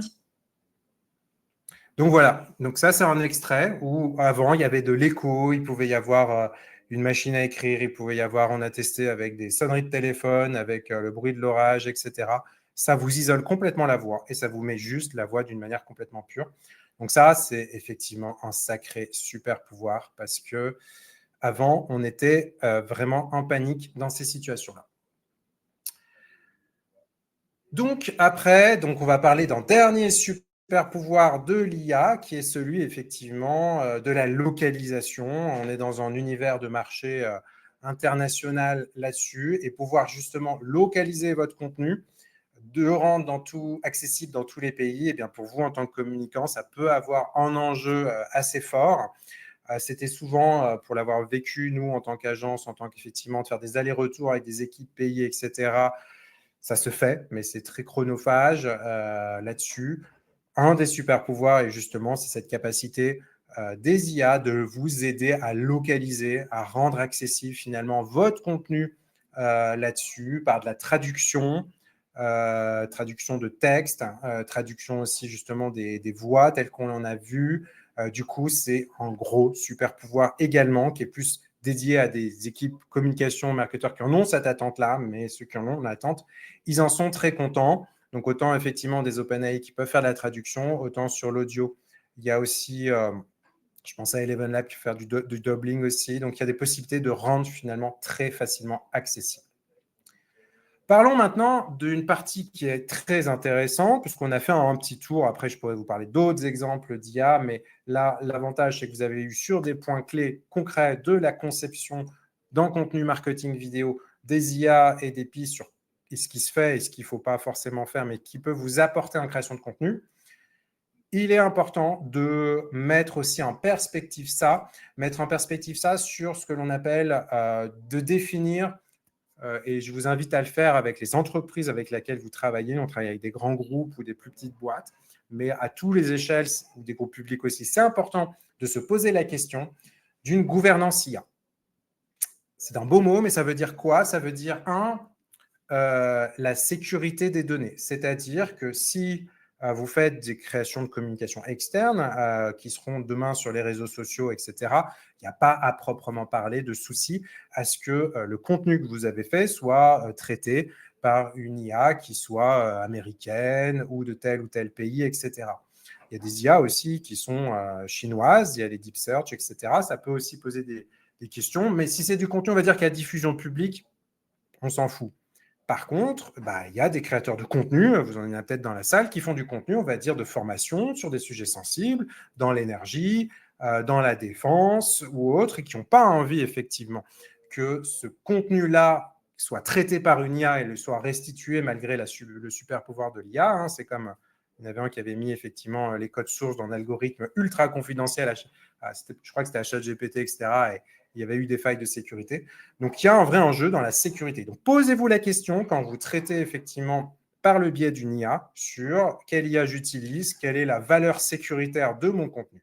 Donc voilà, donc ça c'est un extrait où avant il y avait de l'écho, il pouvait y avoir une machine à écrire, il pouvait y avoir, on a testé avec des sonneries de téléphone, avec le bruit de l'orage, etc. Ça vous isole complètement la voix et ça vous met juste la voix d'une manière complètement pure. Donc ça c'est effectivement un sacré super pouvoir parce que avant on était vraiment en panique dans ces situations-là. Donc après, on va parler d'un dernier super pouvoir de l'IA qui est celui effectivement de la localisation. On est dans un univers de marché international là-dessus et pouvoir justement localiser votre contenu, de rendre accessible dans tous les pays, et bien pour vous en tant que communicant, ça peut avoir un enjeu assez fort. C'était souvent, pour l'avoir vécu, nous en tant qu'agence, en tant qu'effectivement de faire des allers-retours avec des équipes pays, etc., ça se fait, mais c'est très chronophage là-dessus. Un des super pouvoirs, et justement, c'est cette capacité des IA de vous aider à localiser, à rendre accessible finalement votre contenu là-dessus par de la traduction, traduction de texte, traduction aussi justement des voix telles qu'on en a vu. Du coup, c'est un gros super pouvoir également qui est plus dédié à des équipes communication, marketeurs qui en ont cette attente-là, mais ceux qui en ont l'attente, ils en sont très contents. Donc, autant effectivement des OpenAI qui peuvent faire de la traduction, autant sur l'audio, il y a aussi, je pense à Eleven Lab qui peut faire du doubling aussi. Donc, il y a des possibilités de rendre finalement très facilement accessible. Parlons maintenant d'une partie qui est très intéressante, puisqu'on a fait un petit tour. Après, je pourrais vous parler d'autres exemples d'IA, mais là, l'avantage, c'est que vous avez eu sur des points clés concrets de la conception d'un contenu marketing vidéo, des IA et des pistes sur ce qui se fait et ce qu'il ne faut pas forcément faire, mais qui peut vous apporter en création de contenu. Il est important de mettre aussi en perspective ça, sur ce que l'on appelle de définir. Et je vous invite à le faire avec les entreprises avec lesquelles vous travaillez. On travaille avec des grands groupes ou des plus petites boîtes, mais à toutes les échelles ou des groupes publics aussi. C'est important de se poser la question d'une gouvernance IA. C'est un beau mot, mais ça veut dire quoi? Ça veut dire, la sécurité des données. C'est-à-dire que si vous faites des créations de communication externes qui seront demain sur les réseaux sociaux, etc., il n'y a pas à proprement parler de souci à ce que le contenu que vous avez fait soit traité par une IA qui soit américaine ou de tel ou tel pays, etc. Il y a des IA aussi qui sont chinoises, il y a les deep search, etc. Ça peut aussi poser des questions, mais si c'est du contenu, on va dire qu'il y a diffusion publique, on s'en fout. Par contre, il y a des créateurs de contenu, vous en avez peut-être dans la salle, qui font du contenu, on va dire, de formation sur des sujets sensibles, dans l'énergie, dans la défense ou autres, et qui n'ont pas envie, effectivement, que ce contenu-là soit traité par une IA et le soit restitué malgré le super pouvoir de l'IA. C'est comme, il y en avait un qui avait mis, effectivement, les codes sources dans un algorithme ultra confidentiel, je crois que c'était à ChatGPT, etc., et il y avait eu des failles de sécurité. Donc, il y a un vrai enjeu dans la sécurité. Donc, posez-vous la question quand vous traitez effectivement par le biais d'une IA sur quelle IA j'utilise, quelle est la valeur sécuritaire de mon contenu.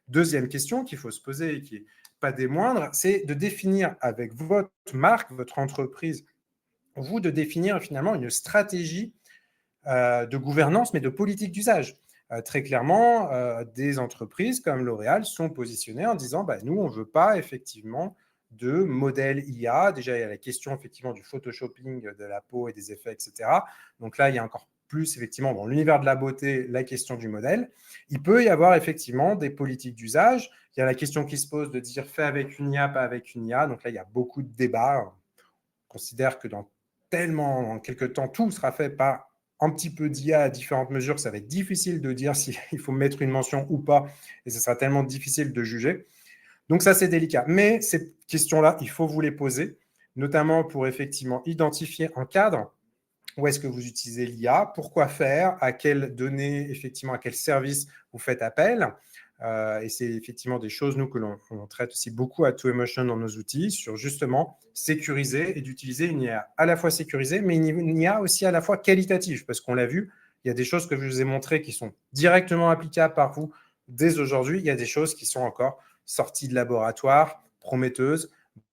Deuxième question qu'il faut se poser et qui n'est pas des moindres, c'est de définir avec votre marque, votre entreprise, vous de définir finalement une stratégie de gouvernance, mais de politique d'usage. Très clairement, des entreprises comme L'Oréal sont positionnées en disant nous, on ne veut pas effectivement de modèle IA. Déjà, il y a la question effectivement du photoshopping de la peau et des effets, etc. Donc là, il y a encore plus effectivement dans l'univers de la beauté la question du modèle. Il peut y avoir effectivement des politiques d'usage. Il y a la question qui se pose de dire fait avec une IA, pas avec une IA. Donc là, il y a beaucoup de débats. On considère que dans tellement, en quelques temps, tout sera fait par un petit peu d'IA à différentes mesures, ça va être difficile de dire s'il faut mettre une mention ou pas, et ce sera tellement difficile de juger. Donc ça, c'est délicat. Mais ces questions-là, il faut vous les poser, notamment pour effectivement identifier un cadre. Où est-ce que vous utilisez l'IA? Pourquoi faire? À quelles données, effectivement, à quel service vous faites appel? Et c'est effectivement des choses, nous, que l'on traite aussi beaucoup à 2Emotion dans nos outils, sur justement sécuriser et d'utiliser une IA à la fois sécurisée, mais une IA aussi à la fois qualitative, parce qu'on l'a vu, il y a des choses que je vous ai montrées qui sont directement applicables par vous dès aujourd'hui, il y a des choses qui sont encore sorties de laboratoire, prometteuses,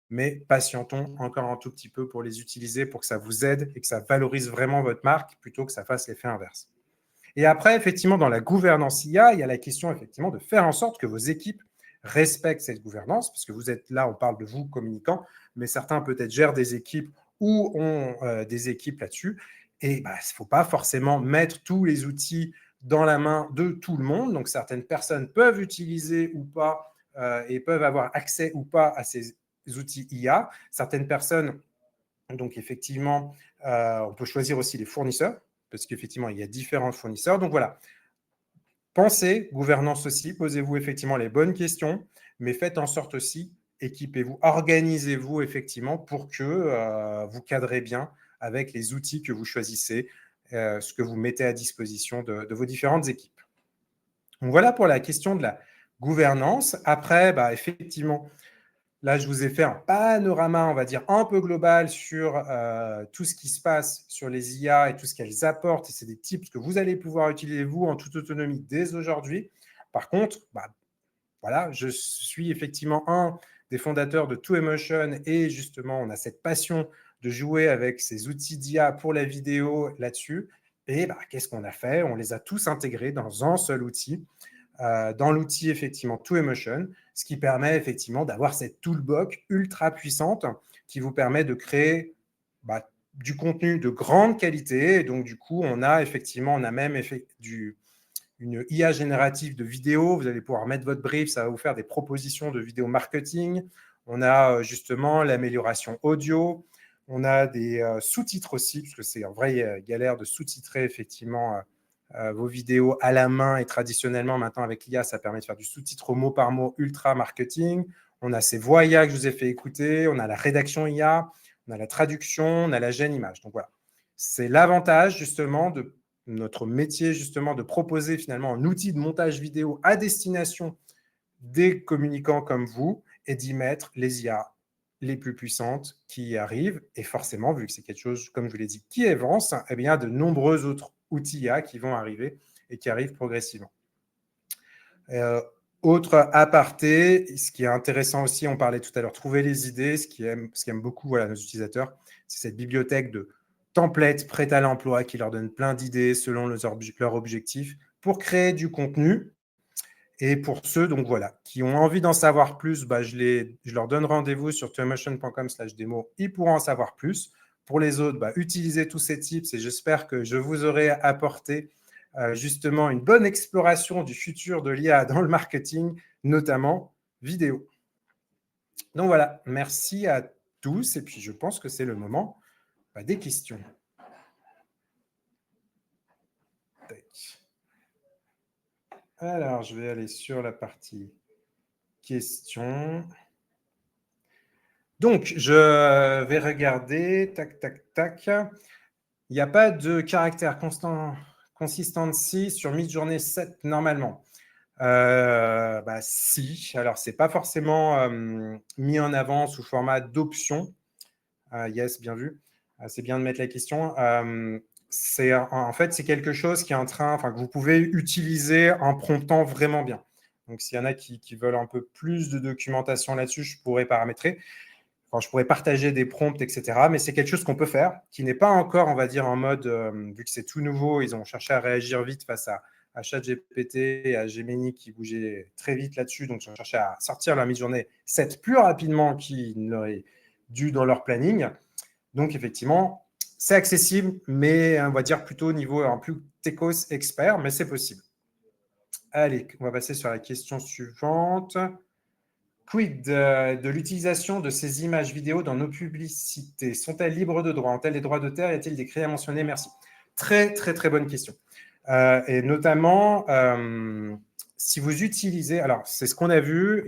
mais patientons encore un tout petit peu pour les utiliser, pour que ça vous aide et que ça valorise vraiment votre marque, plutôt que ça fasse l'effet inverse. Et après, effectivement, dans la gouvernance IA, il y a la question, effectivement, de faire en sorte que vos équipes respectent cette gouvernance, parce que vous êtes là, on parle de vous, communicants, mais certains peut-être gèrent des équipes ou ont des équipes là-dessus. Et il ne faut pas forcément mettre tous les outils dans la main de tout le monde. Donc, certaines personnes peuvent utiliser ou pas et peuvent avoir accès ou pas à ces outils IA. Certaines personnes, donc effectivement, on peut choisir aussi les fournisseurs, parce qu'effectivement, il y a différents fournisseurs. Donc voilà, pensez gouvernance aussi, posez-vous effectivement les bonnes questions, mais faites en sorte aussi, équipez-vous, organisez-vous effectivement pour que vous cadrez bien avec les outils que vous choisissez, ce que vous mettez à disposition de vos différentes équipes. Donc voilà pour la question de la gouvernance. Après, effectivement, là, je vous ai fait un panorama, on va dire, un peu global sur tout ce qui se passe sur les IA et tout ce qu'elles apportent. Et c'est des tips que vous allez pouvoir utiliser, vous, en toute autonomie dès aujourd'hui. Par contre, voilà, je suis effectivement un des fondateurs de 2Emotion et justement, on a cette passion de jouer avec ces outils d'IA pour la vidéo là-dessus. Et qu'est-ce qu'on a fait? On les a tous intégrés dans un seul outil. Dans l'outil, effectivement, 2Emotion, ce qui permet effectivement d'avoir cette toolbox ultra puissante qui vous permet de créer du contenu de grande qualité. Et donc, du coup, on a même une IA générative de vidéos. Vous allez pouvoir mettre votre brief, ça va vous faire des propositions de vidéo marketing. On a justement l'amélioration audio. On a des sous-titres aussi, parce que c'est en vraie galère de sous-titrer effectivement vos vidéos à la main, et traditionnellement, maintenant avec l'IA, ça permet de faire du sous-titre mot par mot ultra marketing. On a ces voix IA que je vous ai fait écouter, on a la rédaction IA, on a la traduction, on a la gêne image. Donc voilà, c'est l'avantage justement de notre métier, justement, de proposer finalement un outil de montage vidéo à destination des communicants comme vous et d'y mettre les IA les plus puissantes qui arrivent. Et forcément, vu que c'est quelque chose, comme je vous l'ai dit, qui avance, eh bien, il y a de nombreux autres outils IA qui vont arriver et qui arrivent progressivement. Autre aparté, ce qui est intéressant aussi, on parlait tout à l'heure, trouver les idées, ce qu'aiment beaucoup nos utilisateurs, c'est cette bibliothèque de templates prêts à l'emploi qui leur donne plein d'idées selon leurs objectifs pour créer du contenu. Et pour ceux qui ont envie d'en savoir plus, je leur donne rendez-vous sur 2emotion.com/démo. Ils pourront en savoir plus. Pour les autres, utilisez tous ces tips et j'espère que je vous aurai apporté justement une bonne exploration du futur de l'IA dans le marketing, notamment vidéo. Donc voilà, merci à tous et puis je pense que c'est le moment des questions. Alors, je vais aller sur la partie questions. Donc, je vais regarder, tac, tac, tac. Il n'y a pas de caractère consistency sur Midjourney 7 normalement. Si, alors c'est pas forcément mis en avant sous format d'option. Yes, bien vu. C'est bien de mettre la question. En fait, c'est quelque chose qui est que vous pouvez utiliser en promptant vraiment bien. Donc, s'il y en a qui veulent un peu plus de documentation là-dessus, je pourrais paramétrer. Je pourrais partager des prompts, etc. Mais c'est quelque chose qu'on peut faire, qui n'est pas encore, on va dire, en mode, vu que c'est tout nouveau, ils ont cherché à réagir vite face à ChatGPT et à Gemini qui bougeaient très vite là-dessus. Donc, ils ont cherché à sortir la Midjourney 7 plus rapidement qu'ils ne l'auraient dû dans leur planning. Donc, effectivement, c'est accessible, mais on va dire plutôt au niveau un plus techos expert, mais c'est possible. Allez, on va passer sur la question suivante. Quid de l'utilisation de ces images vidéo dans nos publicités? Sont-elles libres de droit? Ont-elles des droits d'auteur? Y a-t-il des crédits à mentionner? Merci. Très, très, très bonne question. Et notamment, si vous utilisez, alors c'est ce qu'on a vu,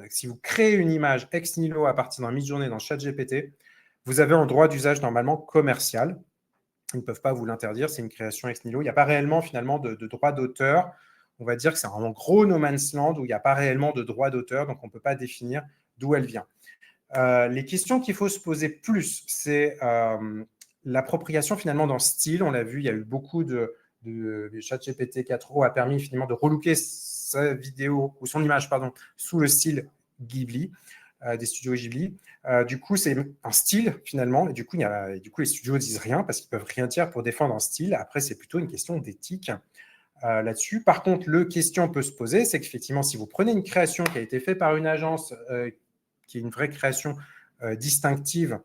si vous créez une image ex nihilo à partir d'un Midjourney dans ChatGPT, vous avez un droit d'usage normalement commercial. Ils ne peuvent pas vous l'interdire, c'est une création ex nihilo. Il n'y a pas réellement finalement de droit d'auteur. On va dire que c'est un gros no man's land où il n'y a pas réellement de droit d'auteur, donc on ne peut pas définir d'où elle vient. Les questions qu'il faut se poser plus, c'est l'appropriation finalement d'un style. On l'a vu, il y a eu beaucoup de ChatGPT 4o a permis finalement de relooker sa vidéo ou son image, pardon, sous le style Ghibli, des studios Ghibli. Du coup, c'est un style finalement, et du coup, les studios ne disent rien parce qu'ils ne peuvent rien dire pour défendre un style. Après, c'est plutôt une question d'éthique là-dessus. Par contre, la question peut se poser, c'est qu'effectivement, si vous prenez une création qui a été faite par une agence, qui est une vraie création distinctive,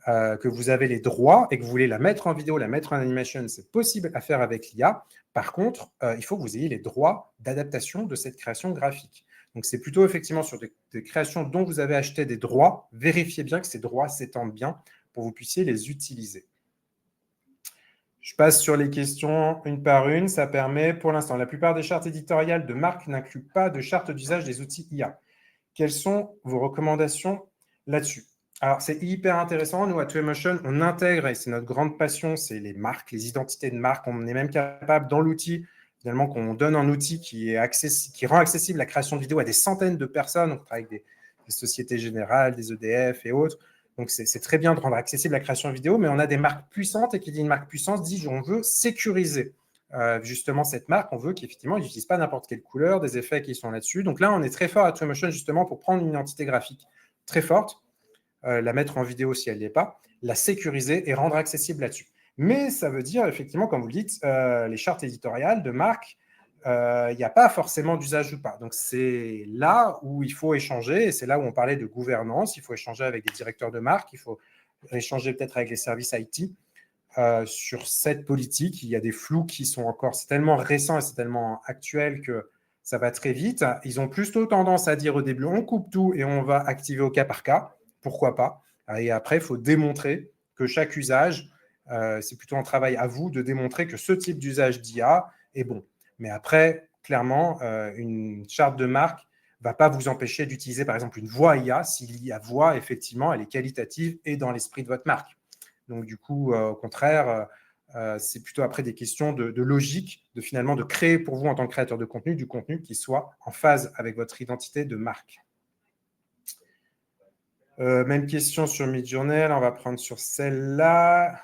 que vous avez les droits et que vous voulez la mettre en vidéo, la mettre en animation, c'est possible à faire avec l'IA. Par contre, il faut que vous ayez les droits d'adaptation de cette création graphique. Donc, c'est plutôt effectivement sur des créations dont vous avez acheté des droits. Vérifiez bien que ces droits s'étendent bien pour que vous puissiez les utiliser. Je passe sur les questions une par une. Ça permet, pour l'instant, la plupart des chartes éditoriales de marque n'incluent pas de charte d'usage des outils IA. Quelles sont vos recommandations là-dessus? Alors, c'est hyper intéressant. Nous, à 2Emotion, on intègre, et c'est notre grande passion, c'est les marques, les identités de marque. On est même capable, dans l'outil, finalement, qu'on donne un outil qui rend accessible la création de vidéos à des centaines de personnes. On travaille avec des Sociétés Générales, des EDF et autres. Donc, c'est très bien de rendre accessible la création vidéo, mais on a des marques puissantes, et qui dit une marque puissante, dit on veut sécuriser justement cette marque. On veut qu'effectivement, ils n'utilisent pas n'importe quelle couleur, des effets qui sont là-dessus. Donc là, on est très fort à 2Emotion justement pour prendre une identité graphique très forte, la mettre en vidéo si elle n'y est pas, la sécuriser et rendre accessible là-dessus. Mais ça veut dire, effectivement, comme vous le dites, les chartes éditoriales de marque, il n'y a pas forcément d'usage ou pas. Donc, c'est là où il faut échanger, et c'est là où on parlait de gouvernance. Il faut échanger avec des directeurs de marque, il faut échanger peut-être avec les services IT sur cette politique. Il y a des flous qui sont encore, c'est tellement récent et c'est tellement actuel que ça va très vite. Ils ont plutôt tendance à dire au début, on coupe tout et on va activer au cas par cas. Pourquoi pas? Et après, il faut démontrer que chaque usage, c'est plutôt un travail à vous de démontrer que ce type d'usage d'IA est bon. Mais après, clairement, une charte de marque ne va pas vous empêcher d'utiliser, par exemple, une voix IA si l'IA voix, effectivement, elle est qualitative et dans l'esprit de votre marque. Donc, du coup, au contraire, c'est plutôt après des questions de logique, de finalement de créer pour vous, en tant que créateur de contenu, du contenu qui soit en phase avec votre identité de marque. Même question sur Midjourney, on va prendre sur celle-là.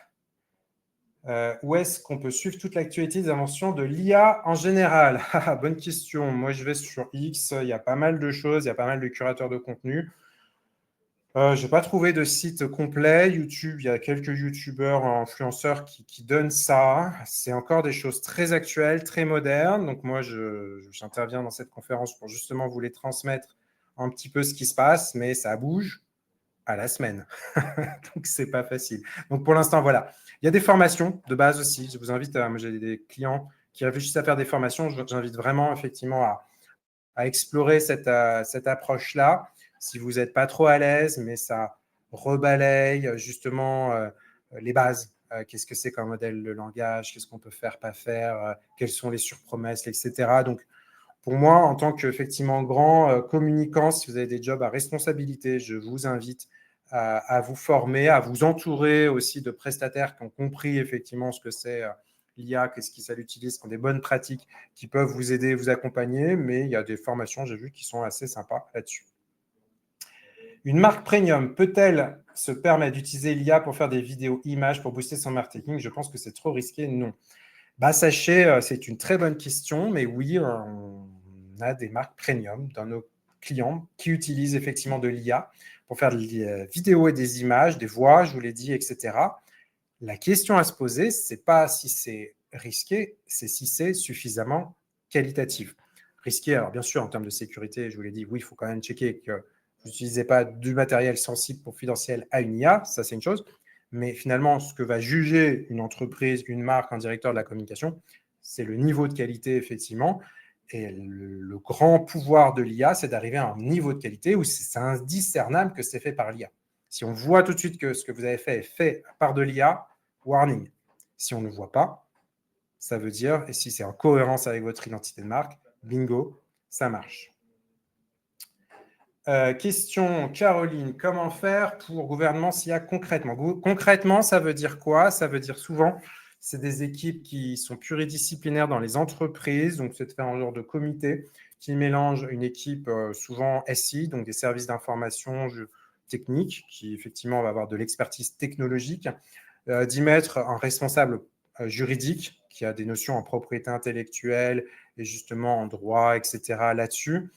Où est-ce qu'on peut suivre toute l'actualité des inventions de l'IA en général? Bonne question. Moi, je vais sur X, il y a pas mal de choses, il y a pas mal de curateurs de contenu. Je n'ai pas trouvé de site complet. YouTube, il y a quelques YouTubeurs, influenceurs qui donnent ça. C'est encore des choses très actuelles, très modernes. Donc moi, j'interviens dans cette conférence pour justement vous les transmettre un petit peu ce qui se passe, mais ça bouge à la semaine. Donc, ce n'est pas facile. Donc, pour l'instant, voilà. Il y a des formations de base aussi. Je vous invite, moi, j'ai des clients qui réfléchissent à faire des formations. J'invite vraiment, effectivement, à explorer cette approche-là. Si vous n'êtes pas trop à l'aise, mais ça rebalaye justement les bases. Qu'est-ce que c'est qu'un modèle de langage? Qu'est-ce qu'on peut faire, pas faire? Quelles sont les surpromesses, etc. Donc, pour moi, en tant qu'effectivement grand communicant, si vous avez des jobs à responsabilité, je vous invite à vous former, à vous entourer aussi de prestataires qui ont compris effectivement ce que c'est l'IA, qu'est-ce qu'ils l'utilisent, qui ont des bonnes pratiques, qui peuvent vous aider, vous accompagner, mais il y a des formations, j'ai vu, qui sont assez sympas là-dessus. Une marque premium peut-elle se permettre d'utiliser l'IA pour faire des vidéos images pour booster son marketing? Je pense que c'est trop risqué, non. Sachez, c'est une très bonne question, mais oui, on a des marques premium dans nos clients qui utilisent effectivement de l'IA pour faire des vidéos et des images, des voix, je vous l'ai dit, etc. La question à se poser, ce n'est pas si c'est risqué, c'est si c'est suffisamment qualitatif. Risqué, alors bien sûr, en termes de sécurité, je vous l'ai dit, oui, il faut quand même checker que vous n'utilisez pas du matériel sensible confidentiel à une IA, ça c'est une chose. Mais finalement, ce que va juger une entreprise, une marque, un directeur de la communication, c'est le niveau de qualité, effectivement. Et le grand pouvoir de l'IA, c'est d'arriver à un niveau de qualité où c'est indiscernable que c'est fait par l'IA. Si on voit tout de suite que ce que vous avez fait est fait par de l'IA, warning. Si on ne voit pas, ça veut dire, et si c'est en cohérence avec votre identité de marque, bingo, ça marche. Question Caroline, comment faire pour gouvernance IA concrètement? Concrètement, ça veut dire quoi? Ça veut dire souvent, c'est des équipes qui sont pluridisciplinaires dans les entreprises, donc c'est de faire un genre de comité qui mélange une équipe souvent SI, donc des services d'information techniques, qui effectivement va avoir de l'expertise technologique, d'y mettre un responsable juridique qui a des notions en propriété intellectuelle et justement en droit, etc. là-dessus,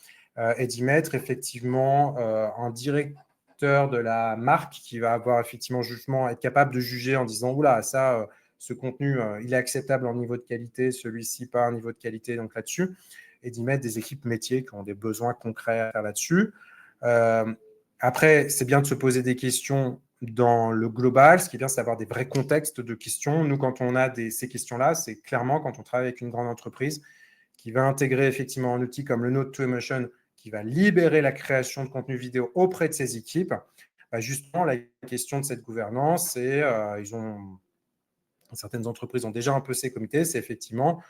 et d'y mettre effectivement un directeur de la marque qui va avoir effectivement jugement, être capable de juger en disant « Oula, ça, ce contenu, il est acceptable en niveau de qualité, celui-ci pas un niveau de qualité, donc là-dessus », et d'y mettre des équipes métiers qui ont des besoins concrets à faire là-dessus. Après, c'est bien de se poser des questions dans le global. Ce qui est bien, c'est d'avoir des vrais contextes de questions. Nous, quand on a ces questions-là, c'est clairement quand on travaille avec une grande entreprise qui va intégrer effectivement un outil comme le Node2Emotion, qui va libérer la création de contenu vidéo auprès de ses équipes. Justement, la question de cette gouvernance, c'est certaines entreprises ont déjà un peu ces comités, c'est effectivement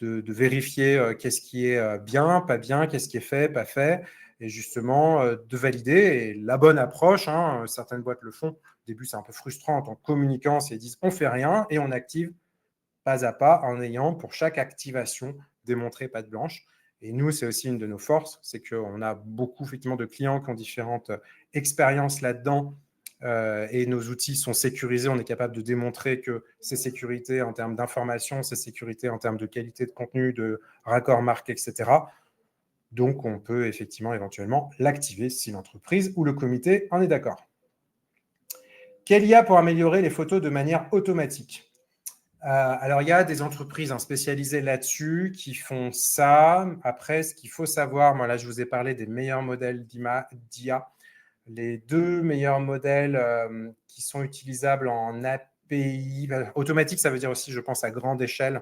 de vérifier qu'est-ce qui est bien, pas bien, qu'est-ce qui est fait, pas fait, et justement de valider. Et la bonne approche, certaines boîtes le font, au début c'est un peu frustrant en tant que communicant, ils disent on fait rien et on active pas à pas en ayant pour chaque activation démontré patte blanche. Et nous, c'est aussi une de nos forces, c'est qu'on a beaucoup effectivement de clients qui ont différentes expériences là-dedans, et nos outils sont sécurisés. On est capable de démontrer que c'est sécurité en termes d'information, c'est sécurité en termes de qualité de contenu, de raccord marque, etc. Donc, on peut effectivement éventuellement l'activer si l'entreprise ou le comité en est d'accord. Quelle IA pour améliorer les photos de manière automatique? Alors, il y a des entreprises spécialisées là-dessus qui font ça. Après, ce qu'il faut savoir, moi là, je vous ai parlé des meilleurs modèles d'IA. Les deux meilleurs modèles qui sont utilisables en API automatique, ça veut dire aussi, je pense, à grande échelle.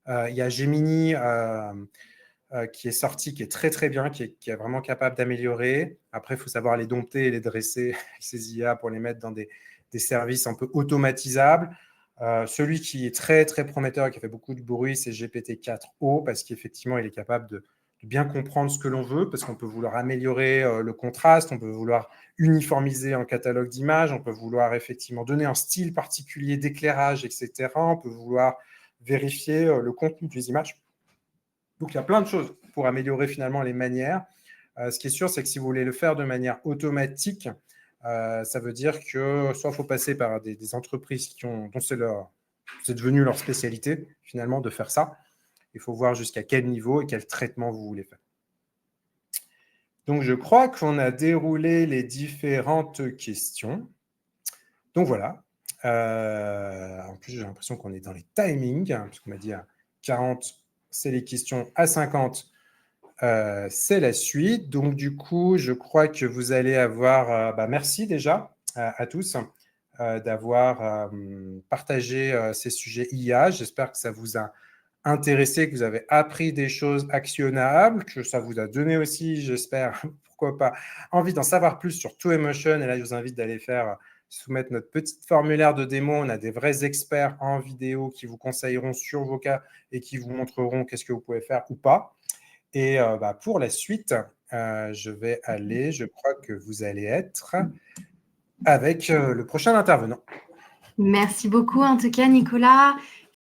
Il y a Gemini qui est sorti, qui est très, très bien, qui est vraiment capable d'améliorer. Après, il faut savoir les dompter et les dresser, ces IA, pour les mettre dans des services un peu automatisables. Celui qui est très, très prometteur et qui fait beaucoup de bruit, c'est GPT-4o, parce qu'effectivement, il est capable de bien comprendre ce que l'on veut, parce qu'on peut vouloir améliorer le contraste, on peut vouloir uniformiser un catalogue d'images, on peut vouloir effectivement donner un style particulier d'éclairage, etc. On peut vouloir vérifier le contenu des images. Donc, il y a plein de choses pour améliorer finalement les manières. Ce qui est sûr, c'est que si vous voulez le faire de manière automatique, ça veut dire que soit il faut passer par des entreprises dont c'est devenu leur spécialité, finalement, de faire ça. Il faut voir jusqu'à quel niveau et quel traitement vous voulez faire. Donc, je crois qu'on a déroulé les différentes questions. Donc, voilà. En plus, j'ai l'impression qu'on est dans les timings, puisqu'on m'a dit à 40, c'est les questions, à 50, c'est la suite. Donc, du coup, je crois que vous allez avoir… merci déjà à tous d'avoir partagé ces sujets IA. J'espère que ça vous a intéressé, que vous avez appris des choses actionnables, que ça vous a donné aussi, j'espère, pourquoi pas, envie d'en savoir plus sur 2Emotion. Et là, je vous invite d'aller soumettre notre petit formulaire de démo. On a des vrais experts en vidéo qui vous conseilleront sur vos cas et qui vous montreront qu'est-ce que vous pouvez faire ou pas. Et pour la suite, je crois que vous allez être avec le prochain intervenant. Merci beaucoup en tout cas, Nicolas.